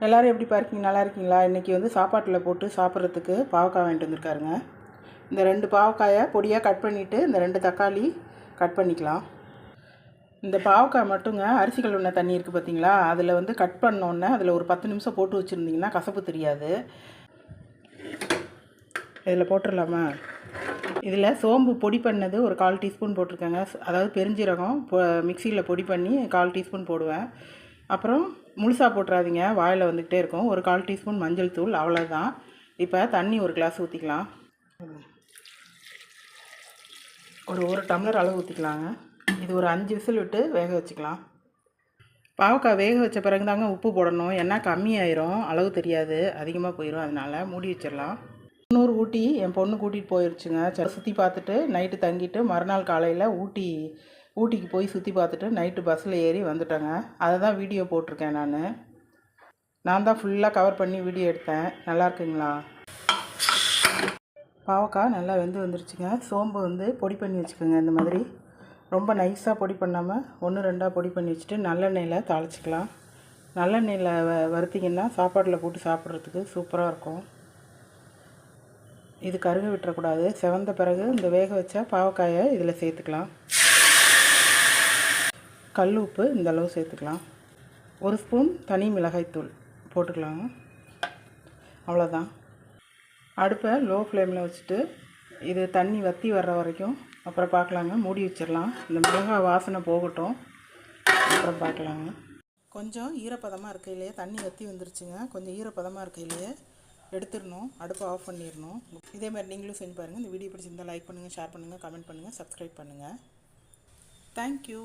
எல்லோரும் எப்படி இருக்கீங்க? நல்லா இருக்கீங்களா? இன்றைக்கி வந்து சாப்பாட்டில் போட்டு சாப்பிட்றதுக்கு பாவக்காய் வாங்கிட்டு வந்திருக்காருங்க. இந்த 2 பாவக்காயை பொடியாக கட் பண்ணிவிட்டு இந்த 2 தக்காளி கட் பண்ணிக்கலாம். இந்த பாவக்காய் மட்டுங்க அரிசி கழுவுன தண்ணி இருக்குது பார்த்தீங்களா, அதில் வந்து கட் பண்ணோன்னே அதில் ஒரு 10 நிமிஷம் போட்டு வச்சுருந்திங்கன்னா கசப்பு தெரியாது. இதில் போட்டுடலாமா? இதில் சோம்பு பொடி பண்ணது ஒரு 1/4 டீஸ்பூன் போட்டிருக்கேங்க. அதாவது பெருஞ்சீரகம் மிக்சியில் பொடி பண்ணி 1/4 டீஸ்பூன் போடுவேன். அப்புறம் முழுசாக போட்டுறாதீங்க, வாயில் வந்துக்கிட்டே இருக்கும். ஒரு 1/4 டீஸ்பூன் மஞ்சள் தூள், அவ்வளோதான். இப்போ தண்ணி ஒரு கிளாஸ் ஊற்றிக்கலாம். ஒரு டம்ளர் அளவு ஊற்றிக்கலாங்க. இது ஒரு 5 விசில் விட்டு வேக வச்சுக்கலாம். பாவக்காய் வேக வச்ச பிறகு தாங்க உப்பு போடணும், ஏன்னா கம்மியாயிரும், அளவு தெரியாது, அதிகமாக போயிடும். அதனால் மூடி வச்சிடலாம். இன்னொரு ஊட்டி என் பொண்ணு கூட்டிகிட்டு போயிடுச்சுங்க. சுற்றி பார்த்துட்டு நைட்டு தங்கிட்டு மறுநாள் காலையில் ஊட்டிக்கு போய் சுற்றி பார்த்துட்டு நைட்டு பஸ்ஸில் ஏறி வந்துட்டேங்க. அதை தான் வீடியோ போட்டிருக்கேன். நான் தான் ஃபுல்லாக கவர் பண்ணி வீடியோ எடுத்தேன். நல்லா இருக்குங்களா? பாவக்காய் நல்லா வெந்து வந்துருச்சுங்க. சோம்பு வந்து பொடி பண்ணி வச்சுக்கோங்க. இந்த மாதிரி ரொம்ப நைஸாக பொடி பண்ணாமல் 1-2 பொடி பண்ணி வச்சுட்டு நல்லெண்ணெயில் தாளிச்சிக்கலாம். நல்லெண்ணெயில் வறுத்திங்கன்னா சாப்பாட்டில் போட்டு சாப்பிட்றதுக்கு சூப்பராக இருக்கும். இது கருக விட்டுறக்கூடாது. செவந்த பிறகு இந்த வேக வச்ச பாவக்காயை இதில் சேர்த்துக்கலாம். கல் உப்பு இந்த அளவு சேர்த்துக்கலாம். 1 ஸ்பூன் தனி மிளகாய்த்தூள் போட்டுக்கலாங்க. அவ்வளோதான். அடுப்பை லோ ஃப்ளேமில் வச்சுட்டு இது தண்ணி வற்றி வர்ற வரைக்கும் அப்புறம் பார்க்கலாங்க. மூடி வச்சிடலாம். இந்த மிளகாய் வாசனை போகட்டும், அப்புறம் பார்க்கலாங்க. கொஞ்சம் ஈரப்பதமாக இருக்கையிலேயே தண்ணி வற்றி வந்துருச்சுங்க. கொஞ்சம் ஈரப்பதமாக இருக்கையிலேயே எடுத்துடணும், அடுப்பை ஆஃப் பண்ணிடணும். இதே மாதிரி நீங்களும் செஞ்சு பாருங்கள். இந்த வீடியோ பிடிச்சிருந்தால் லைக் பண்ணுங்கள், ஷேர் பண்ணுங்கள், கமெண்ட் பண்ணுங்கள், சப்ஸ்கிரைப் பண்ணுங்கள். தேங்க்யூ.